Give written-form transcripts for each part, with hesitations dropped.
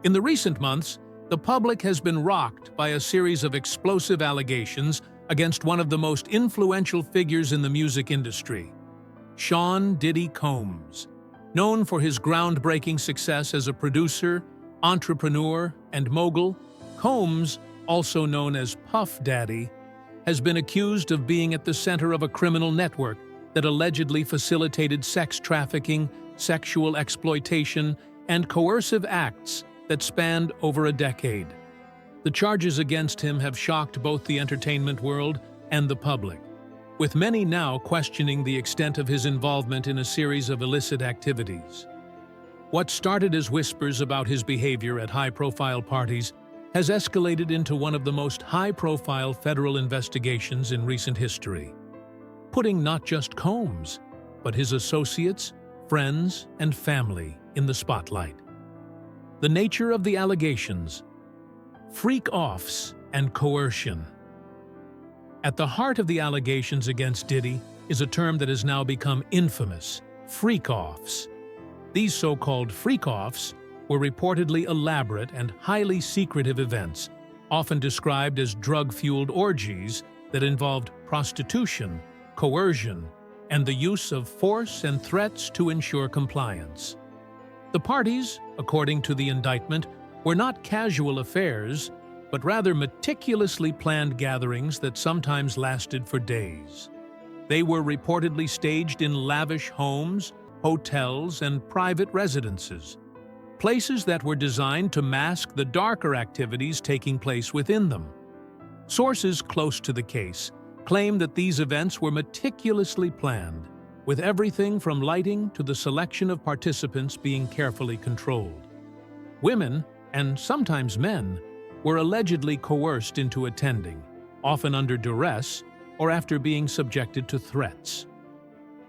In the recent months, the public has been rocked by a series of explosive allegations against one of the most influential figures in the music industry, Sean "Diddy" Combs. Known for his groundbreaking success as a producer, entrepreneur, and mogul, Combs, also known as Puff Daddy, has been accused of being at the center of a criminal network that allegedly facilitated sex trafficking, sexual exploitation, and coercive acts that spanned over a decade. The charges against him have shocked both the entertainment world and the public, with many now questioning the extent of his involvement in a series of illicit activities. What started as whispers about his behavior at high-profile parties has escalated into one of the most high-profile federal investigations in recent history, putting not just Combs, but his associates, friends, and family in the spotlight. The nature of the allegations: freak-offs and coercion. At the heart of the allegations against Diddy is a term that has now become infamous: freak-offs. These so-called freak-offs were reportedly elaborate and highly secretive events, often described as drug-fueled orgies that involved prostitution, coercion, and the use of force and threats to ensure compliance. The parties, according to the indictment, were not casual affairs, but rather meticulously planned gatherings that sometimes lasted for days. They were reportedly staged in lavish homes, hotels, and private residences, places that were designed to mask the darker activities taking place within them. Sources close to the case claim that these events were meticulously planned, with everything from lighting to the selection of participants being carefully controlled. Women, and sometimes men, were allegedly coerced into attending, often under duress or after being subjected to threats.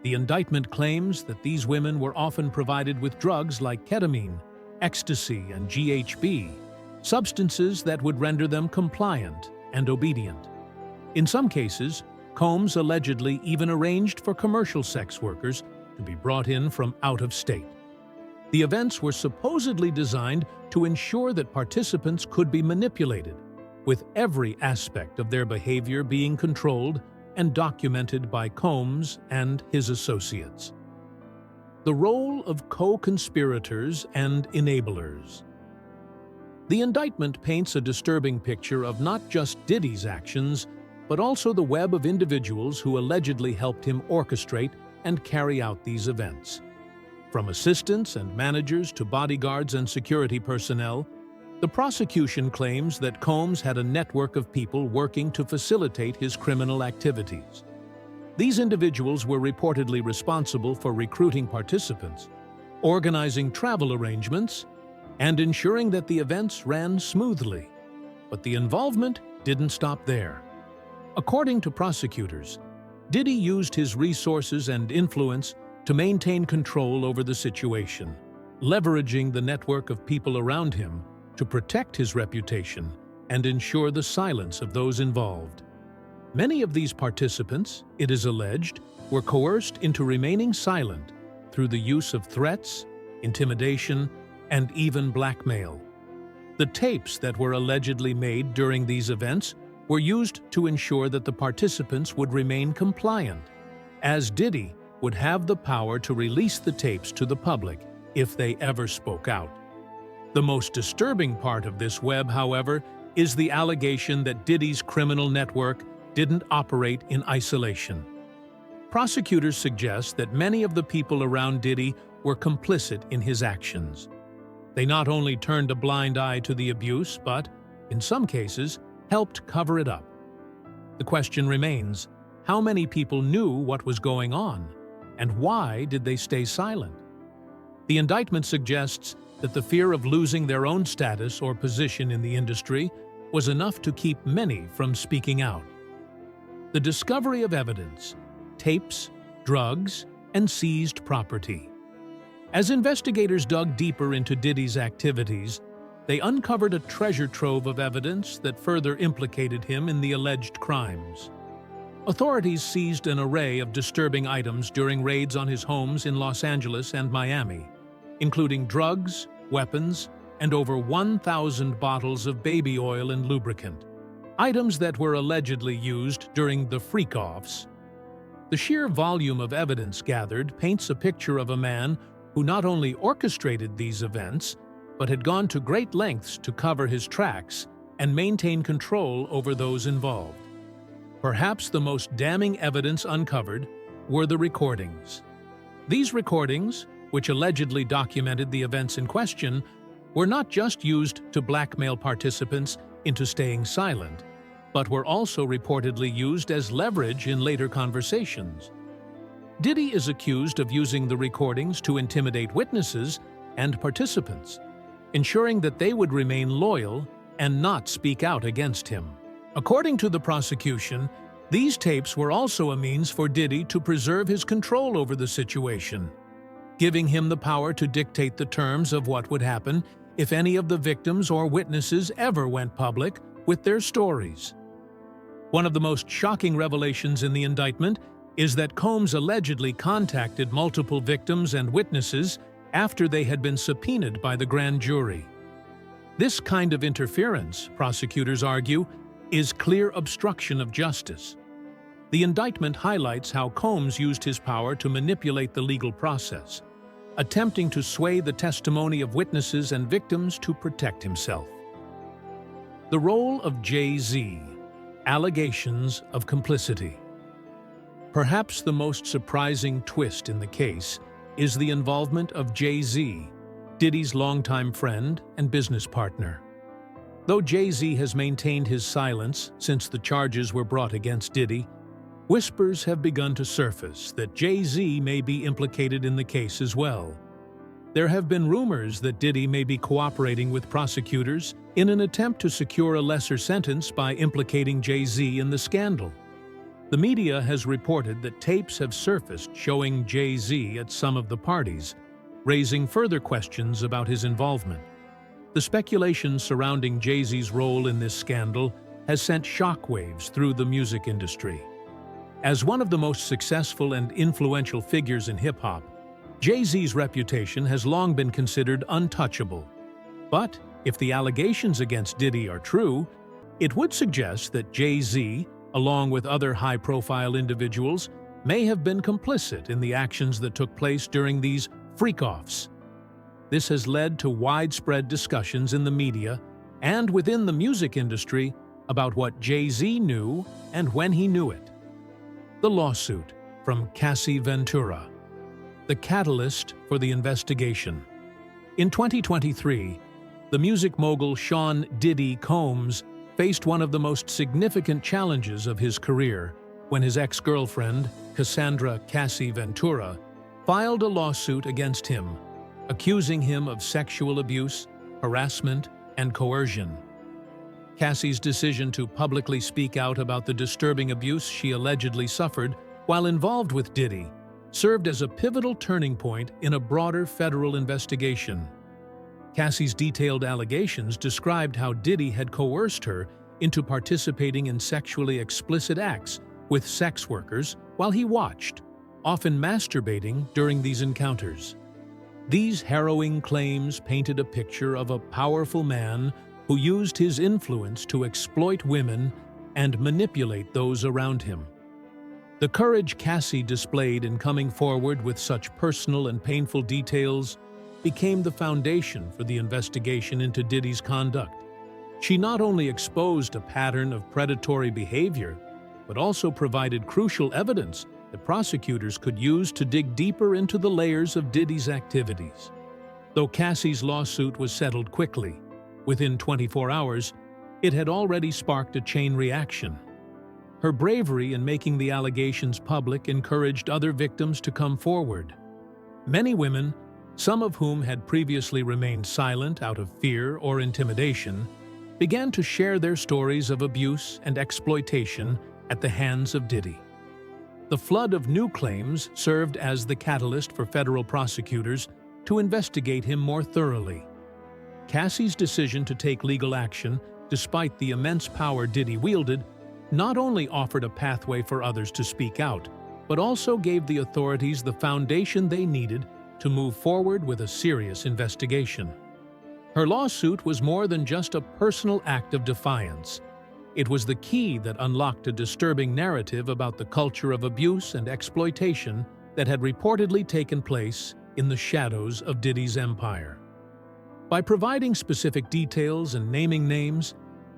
The indictment claims that these women were often provided with drugs like ketamine, ecstasy, and GHB, substances that would render them compliant and obedient. In some cases, Combs allegedly even arranged for commercial sex workers to be brought in from out of state. The events were supposedly designed to ensure that participants could be manipulated, with every aspect of their behavior being controlled and documented by Combs and his associates. The role of co-conspirators and enablers. The indictment paints a disturbing picture of not just Diddy's actions, but also the web of individuals who allegedly helped him orchestrate and carry out these events. From assistants and managers to bodyguards and security personnel, the prosecution claims that Combs had a network of people working to facilitate his criminal activities. These individuals were reportedly responsible for recruiting participants, organizing travel arrangements, and ensuring that the events ran smoothly. But the involvement didn't stop there. According to prosecutors, Diddy used his resources and influence to maintain control over the situation, leveraging the network of people around him to protect his reputation and ensure the silence of those involved. Many of these participants, it is alleged, were coerced into remaining silent through the use of threats, intimidation, and even blackmail. The tapes that were allegedly made during these events were used to ensure that the participants would remain compliant, as Diddy would have the power to release the tapes to the public if they ever spoke out. The most disturbing part of this web, however, is the allegation that Diddy's criminal network didn't operate in isolation. Prosecutors suggest that many of the people around Diddy were complicit in his actions. They not only turned a blind eye to the abuse, but, in some cases, helped cover it up. The question remains, how many people knew what was going on, and why did they stay silent? The indictment suggests that the fear of losing their own status or position in the industry was enough to keep many from speaking out. The discovery of evidence, tapes, drugs, and seized property. As investigators dug deeper into Diddy's activities, they uncovered a treasure trove of evidence that further implicated him in the alleged crimes. Authorities seized an array of disturbing items during raids on his homes in Los Angeles and Miami, including drugs, weapons, and over 1,000 bottles of baby oil and lubricant, items that were allegedly used during the freak-offs. The sheer volume of evidence gathered paints a picture of a man who not only orchestrated these events, but had gone to great lengths to cover his tracks and maintain control over those involved. Perhaps the most damning evidence uncovered were the recordings. These recordings, which allegedly documented the events in question, were not just used to blackmail participants into staying silent, but were also reportedly used as leverage in later conversations. Diddy is accused of using the recordings to intimidate witnesses and participants, ensuring that they would remain loyal and not speak out against him. According to the prosecution, these tapes were also a means for Diddy to preserve his control over the situation, giving him the power to dictate the terms of what would happen if any of the victims or witnesses ever went public with their stories. One of the most shocking revelations in the indictment is that Combs allegedly contacted multiple victims and witnesses after they had been subpoenaed by the grand jury. This kind of interference, prosecutors argue, is clear obstruction of justice. The indictment highlights how Combs used his power to manipulate the legal process, attempting to sway the testimony of witnesses and victims to protect himself. The role of Jay-Z: allegations of complicity. Perhaps the most surprising twist in the case is the involvement of Jay-Z, Diddy's longtime friend and business partner. Though Jay-Z has maintained his silence since the charges were brought against Diddy, whispers have begun to surface that Jay-Z may be implicated in the case as well. There have been rumors that Diddy may be cooperating with prosecutors in an attempt to secure a lesser sentence by implicating Jay-Z in the scandal. The media has reported that tapes have surfaced showing Jay-Z at some of the parties, raising further questions about his involvement. The speculation surrounding Jay-Z's role in this scandal has sent shockwaves through the music industry. As one of the most successful and influential figures in hip-hop, Jay-Z's reputation has long been considered untouchable. But if the allegations against Diddy are true, it would suggest that Jay-Z, along with other high-profile individuals, may have been complicit in the actions that took place during these freak-offs. This has led to widespread discussions in the media and within the music industry about what Jay-Z knew and when he knew it. The lawsuit from Cassie Ventura, the catalyst for the investigation. In 2023, the music mogul Sean "Diddy" Combs faced one of the most significant challenges of his career when his ex-girlfriend, Cassandra "Cassie" Ventura, filed a lawsuit against him, accusing him of sexual abuse, harassment, and coercion. Cassie's decision to publicly speak out about the disturbing abuse she allegedly suffered while involved with Diddy served as a pivotal turning point in a broader federal investigation. Cassie's detailed allegations described how Diddy had coerced her into participating in sexually explicit acts with sex workers while he watched, often masturbating during these encounters. These harrowing claims painted a picture of a powerful man who used his influence to exploit women and manipulate those around him. The courage Cassie displayed in coming forward with such personal and painful details became the foundation for the investigation into Diddy's conduct. She not only exposed a pattern of predatory behavior, but also provided crucial evidence that prosecutors could use to dig deeper into the layers of Diddy's activities. Though Cassie's lawsuit was settled quickly, within 24 hours, it had already sparked a chain reaction. Her bravery in making the allegations public encouraged other victims to come forward. Many women, some of whom had previously remained silent out of fear or intimidation, began to share their stories of abuse and exploitation at the hands of Diddy. The flood of new claims served as the catalyst for federal prosecutors to investigate him more thoroughly. Cassie's decision to take legal action, despite the immense power Diddy wielded, not only offered a pathway for others to speak out, but also gave the authorities the foundation they needed to move forward with a serious investigation. Her lawsuit was more than just a personal act of defiance. It was the key that unlocked a disturbing narrative about the culture of abuse and exploitation that had reportedly taken place in the shadows of Diddy's empire. By providing specific details and naming names,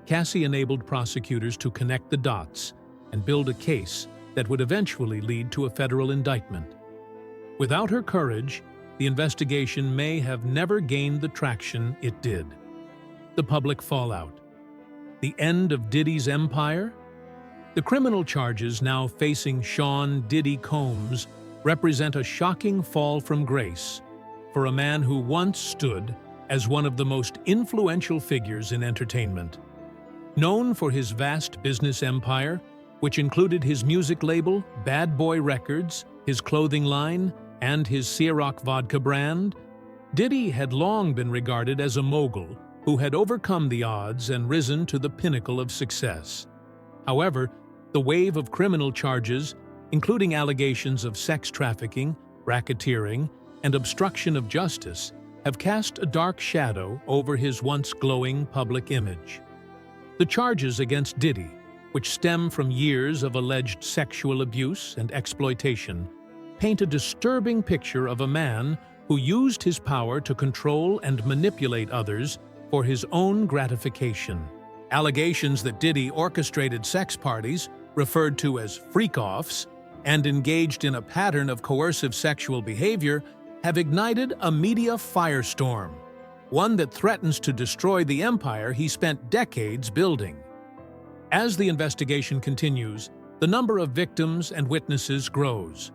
Cassie enabled prosecutors to connect the dots and build a case that would eventually lead to a federal indictment. Without her courage, the investigation may have never gained the traction it did. The public fallout. The end of Diddy's empire? The criminal charges now facing Sean "Diddy" Combs represent a shocking fall from grace for a man who once stood as one of the most influential figures in entertainment. Known for his vast business empire, which included his music label, Bad Boy Records, his clothing line, and his Ciroc vodka brand, Diddy had long been regarded as a mogul who had overcome the odds and risen to the pinnacle of success. However, the wave of criminal charges, including allegations of sex trafficking, racketeering, and obstruction of justice, have cast a dark shadow over his once glowing public image. The charges against Diddy, which stem from years of alleged sexual abuse and exploitation, paint a disturbing picture of a man who used his power to control and manipulate others for his own gratification. Allegations that Diddy orchestrated sex parties, referred to as freak-offs, and engaged in a pattern of coercive sexual behavior have ignited a media firestorm, one that threatens to destroy the empire he spent decades building. As the investigation continues, the number of victims and witnesses grows.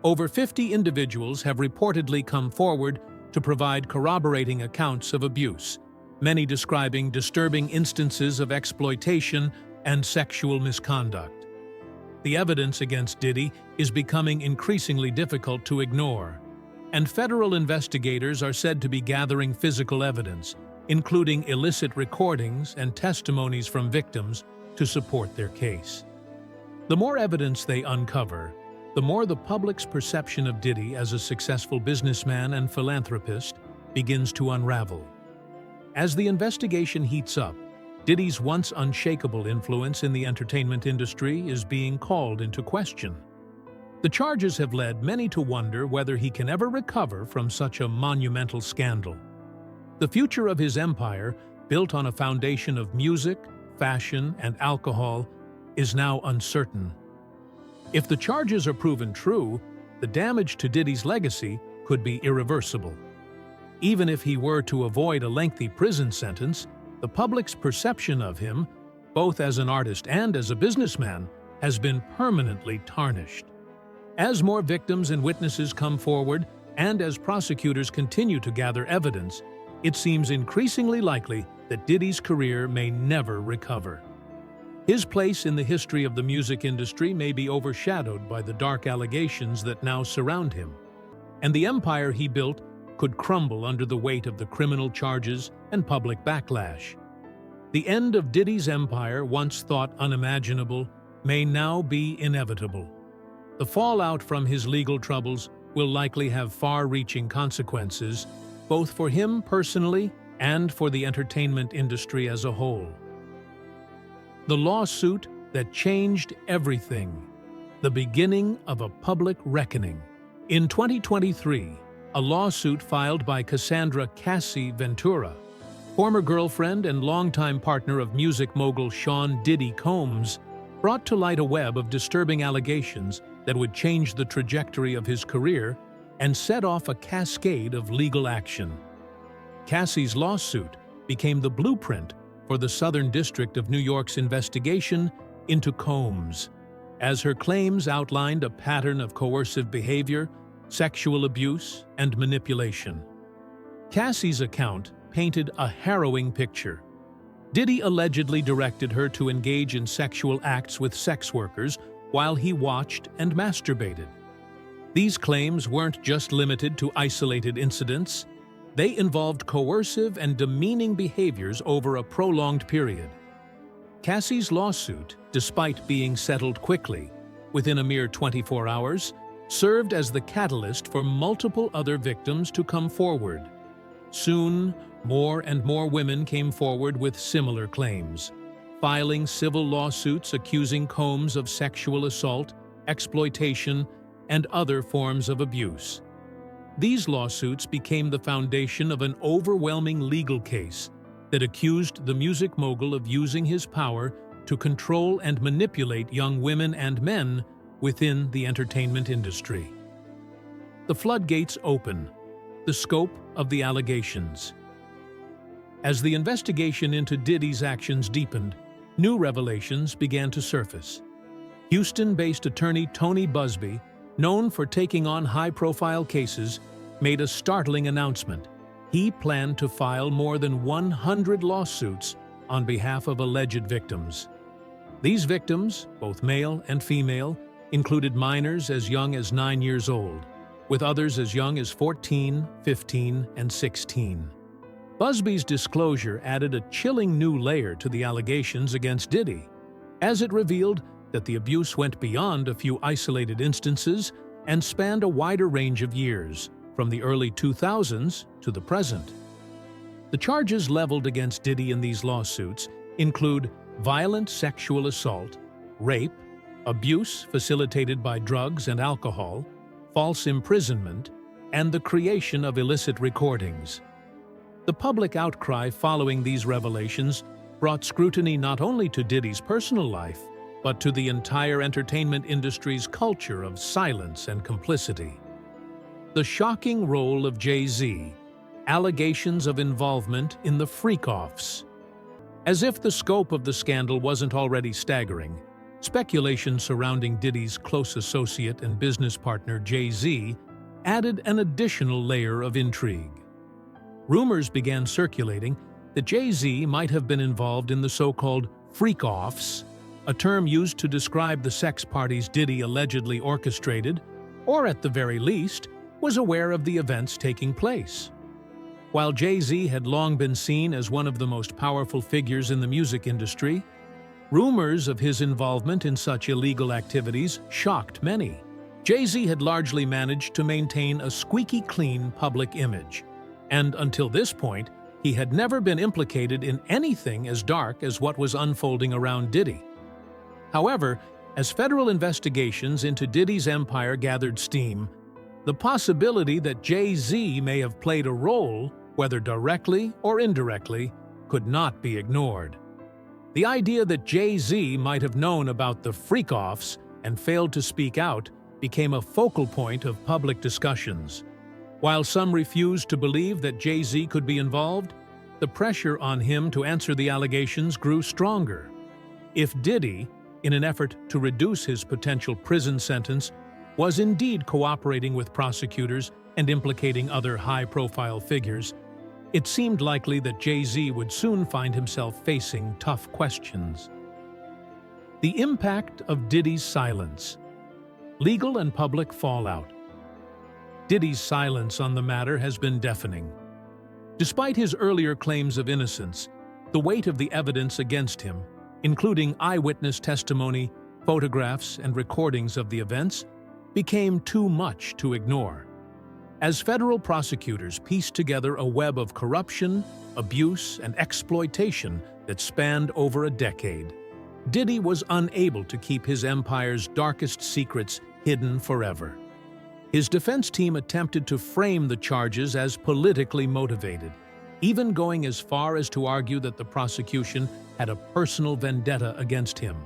Over 50 individuals have reportedly come forward to provide corroborating accounts of abuse, many describing disturbing instances of exploitation and sexual misconduct. The evidence against Diddy is becoming increasingly difficult to ignore, and federal investigators are said to be gathering physical evidence, including illicit recordings and testimonies from victims, to support their case. The more evidence they uncover, the more the public's perception of Diddy as a successful businessman and philanthropist begins to unravel. As the investigation heats up, Diddy's once unshakable influence in the entertainment industry is being called into question. The charges have led many to wonder whether he can ever recover from such a monumental scandal. The future of his empire, built on a foundation of music, fashion, and alcohol, is now uncertain. If the charges are proven true, the damage to Diddy's legacy could be irreversible. Even if he were to avoid a lengthy prison sentence, the public's perception of him, both as an artist and as a businessman, has been permanently tarnished. As more victims and witnesses come forward, and as prosecutors continue to gather evidence, it seems increasingly likely that Diddy's career may never recover. His place in the history of the music industry may be overshadowed by the dark allegations that now surround him, and the empire he built could crumble under the weight of the criminal charges and public backlash. The end of Diddy's empire, once thought unimaginable, may now be inevitable. The fallout from his legal troubles will likely have far-reaching consequences, both for him personally and for the entertainment industry as a whole. The lawsuit that changed everything, the beginning of a public reckoning. In 2023, a lawsuit filed by Cassandra "Cassie" Ventura, former girlfriend and longtime partner of music mogul Sean "Diddy" Combs, brought to light a web of disturbing allegations that would change the trajectory of his career and set off a cascade of legal action. Cassie's lawsuit became the blueprint for the Southern District of New York's investigation into Combs, as her claims outlined a pattern of coercive behavior, sexual abuse, and manipulation. Cassie's account painted a harrowing picture. Diddy allegedly directed her to engage in sexual acts with sex workers while he watched and masturbated. These claims weren't just limited to isolated incidents. They involved coercive and demeaning behaviors over a prolonged period. Cassie's lawsuit, despite being settled quickly, within a mere 24 hours, served as the catalyst for multiple other victims to come forward. Soon, More and more women came forward with similar claims, filing civil lawsuits accusing Combs of sexual assault, exploitation, and other forms of abuse. These lawsuits became the foundation of an overwhelming legal case that accused the music mogul of using his power to control and manipulate young women and men within the entertainment industry. The floodgates open. The scope of the allegations. As the investigation into Diddy's actions deepened, new revelations began to surface. Houston-based attorney Tony Busby, known for taking on high-profile cases, made a startling announcement. He planned to file more than 100 lawsuits on behalf of alleged victims. These victims, both male and female, included minors as young as 9 years old, with others as young as 14, 15, and 16. Busby's disclosure added a chilling new layer to the allegations against Diddy, as it revealed that the abuse went beyond a few isolated instances and spanned a wider range of years, from the early 2000s to the present. The charges leveled against Diddy in these lawsuits include violent sexual assault, rape, abuse facilitated by drugs and alcohol, false imprisonment, and the creation of illicit recordings. The public outcry following these revelations brought scrutiny not only to Diddy's personal life, but to the entire entertainment industry's culture of silence and complicity. The shocking role of Jay-Z, allegations of involvement in the freak-offs. As if the scope of the scandal wasn't already staggering, speculation surrounding Diddy's close associate and business partner Jay-Z added an additional layer of intrigue. Rumors began circulating that Jay-Z might have been involved in the so-called freak-offs, a term used to describe the sex parties Diddy allegedly orchestrated, or at the very least, was aware of the events taking place. While Jay-Z had long been seen as one of the most powerful figures in the music industry, rumors of his involvement in such illegal activities shocked many. Jay-Z had largely managed to maintain a squeaky clean public image, and until this point, he had never been implicated in anything as dark as what was unfolding around Diddy. However, as federal investigations into Diddy's empire gathered steam, the possibility that Jay-Z may have played a role, whether directly or indirectly, could not be ignored. The idea that Jay-Z might have known about the freak-offs and failed to speak out became a focal point of public discussions. While some refused to believe that Jay-Z could be involved, the pressure on him to answer the allegations grew stronger. If Diddy, in an effort to reduce his potential prison sentence, was indeed cooperating with prosecutors and implicating other high-profile figures, it seemed likely that Jay-Z would soon find himself facing tough questions. The impact of Diddy's silence. Legal and public fallout. Diddy's silence on the matter has been deafening. Despite his earlier claims of innocence, the weight of the evidence against him, including eyewitness testimony, photographs, and recordings of the events, became too much to ignore. As federal prosecutors pieced together a web of corruption, abuse, and exploitation that spanned over a decade, Diddy was unable to keep his empire's darkest secrets hidden forever. His defense team attempted to frame the charges as politically motivated, even going as far as to argue that the prosecution had a personal vendetta against him.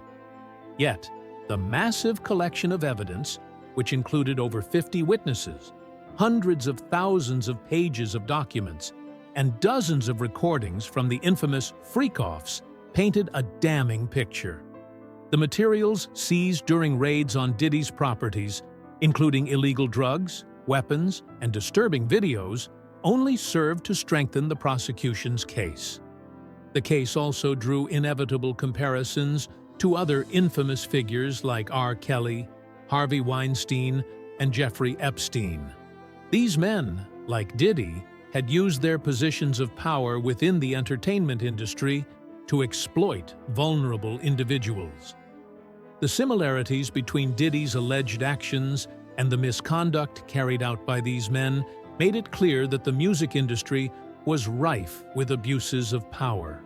Yet, the massive collection of evidence, which included over 50 witnesses, hundreds of thousands of pages of documents, and dozens of recordings from the infamous freak-offs, painted a damning picture. The materials seized during raids on Diddy's properties, including illegal drugs, weapons, and disturbing videos, only served to strengthen the prosecution's case. The case also drew inevitable comparisons to other infamous figures like R. Kelly, Harvey Weinstein, and Jeffrey Epstein. These men, like Diddy, had used their positions of power within the entertainment industry to exploit vulnerable individuals. The similarities between Diddy's alleged actions and the misconduct carried out by these men made it clear that the music industry was rife with abuses of power.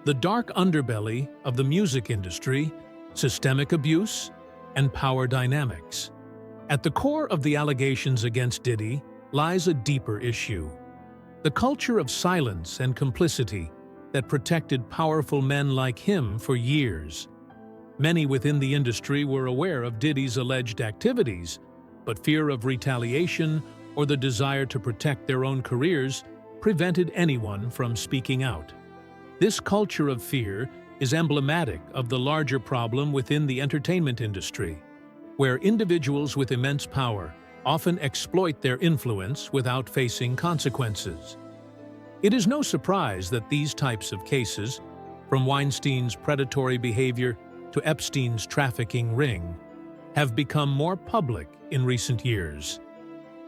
The dark underbelly of the music industry, systemic abuse, and power dynamics. At the core of the allegations against Diddy lies a deeper issue: the culture of silence and complicity that protected powerful men like him for years. Many within the industry were aware of Diddy's alleged activities, but fear of retaliation or the desire to protect their own careers prevented anyone from speaking out. This culture of fear is emblematic of the larger problem within the entertainment industry, where individuals with immense power often exploit their influence without facing consequences. It is no surprise that these types of cases, from Weinstein's predatory behavior to Epstein's trafficking ring, have become more public in recent years.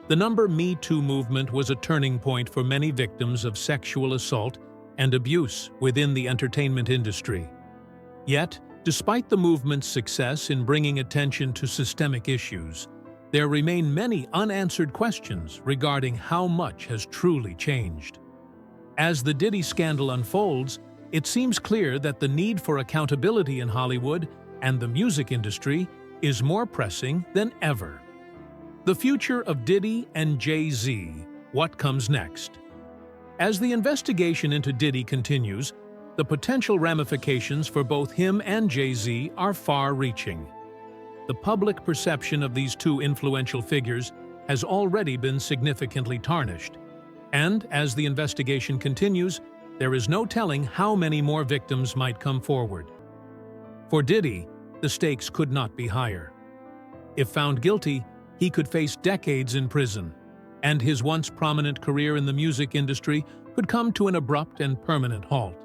The Me Too movement was a turning point for many victims of sexual assault and abuse within the entertainment industry. Yet, despite the movement's success in bringing attention to systemic issues, there remain many unanswered questions regarding how much has truly changed. As the Diddy scandal unfolds, it seems clear that the need for accountability in Hollywood and the music industry is more pressing than ever. The future of Diddy and Jay-Z, what comes next? As the investigation into Diddy continues, the potential ramifications for both him and Jay-Z are far-reaching. The public perception of these two influential figures has already been significantly tarnished, and as the investigation continues, there is no telling how many more victims might come forward. For Diddy, the stakes could not be higher. If found guilty, he could face decades in prison, and his once prominent career in the music industry could come to an abrupt and permanent halt.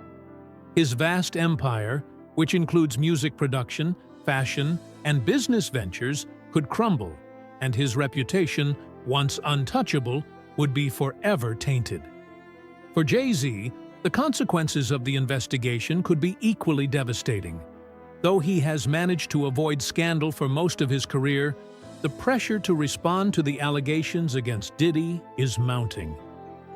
His vast empire, which includes music production, fashion, and business ventures, could crumble, and his reputation, once untouchable, would be forever tainted. For Jay-Z, the consequences of the investigation could be equally devastating. Though he has managed to avoid scandal for most of his career, the pressure to respond to the allegations against Diddy is mounting.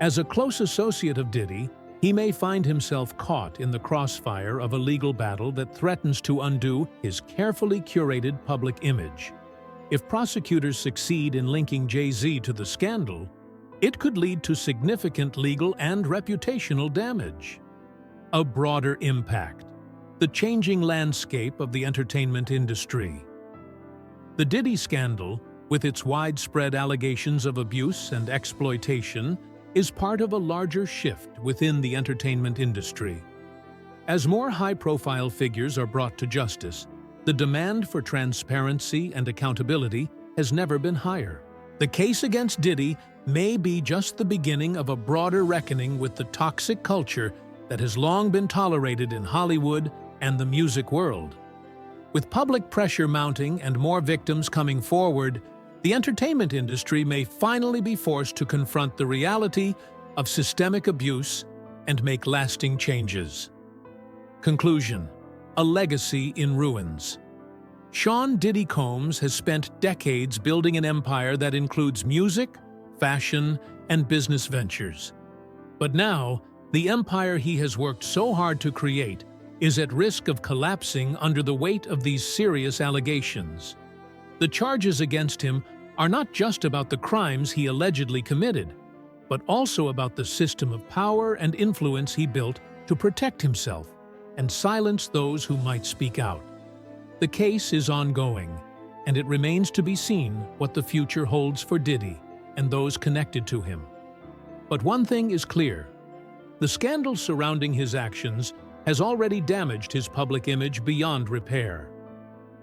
As a close associate of Diddy, he may find himself caught in the crossfire of a legal battle that threatens to undo his carefully curated public image. If prosecutors succeed in linking Jay-Z to the scandal, it could lead to significant legal and reputational damage. A broader impact: the changing landscape of the entertainment industry. The Diddy scandal, with its widespread allegations of abuse and exploitation, is part of a larger shift within the entertainment industry. As more high-profile figures are brought to justice, the demand for transparency and accountability has never been higher. The case against Diddy may be just the beginning of a broader reckoning with the toxic culture that has long been tolerated in Hollywood and the music world. With public pressure mounting and more victims coming forward, the entertainment industry may finally be forced to confront the reality of systemic abuse and make lasting changes. Conclusion: a legacy in ruins. Sean Diddy Combs has spent decades building an empire that includes music, fashion, and business ventures. But now, the empire he has worked so hard to create is at risk of collapsing under the weight of these serious allegations. The charges against him are not just about the crimes he allegedly committed, but also about the system of power and influence he built to protect himself and silence those who might speak out. The case is ongoing, and it remains to be seen what the future holds for Diddy and those connected to him. But one thing is clear: the scandal surrounding his actions has already damaged his public image beyond repair.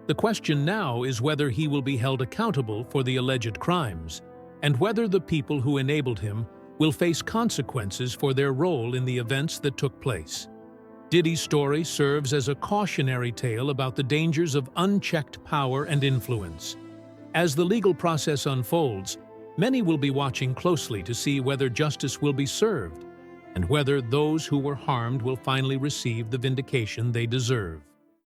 The question now is whether he will be held accountable for the alleged crimes, and whether the people who enabled him will face consequences for their role in the events that took place. Diddy's story serves as a cautionary tale about the dangers of unchecked power and influence. As the legal process unfolds, many will be watching closely to see whether justice will be served, and whether those who were harmed will finally receive the vindication they deserve.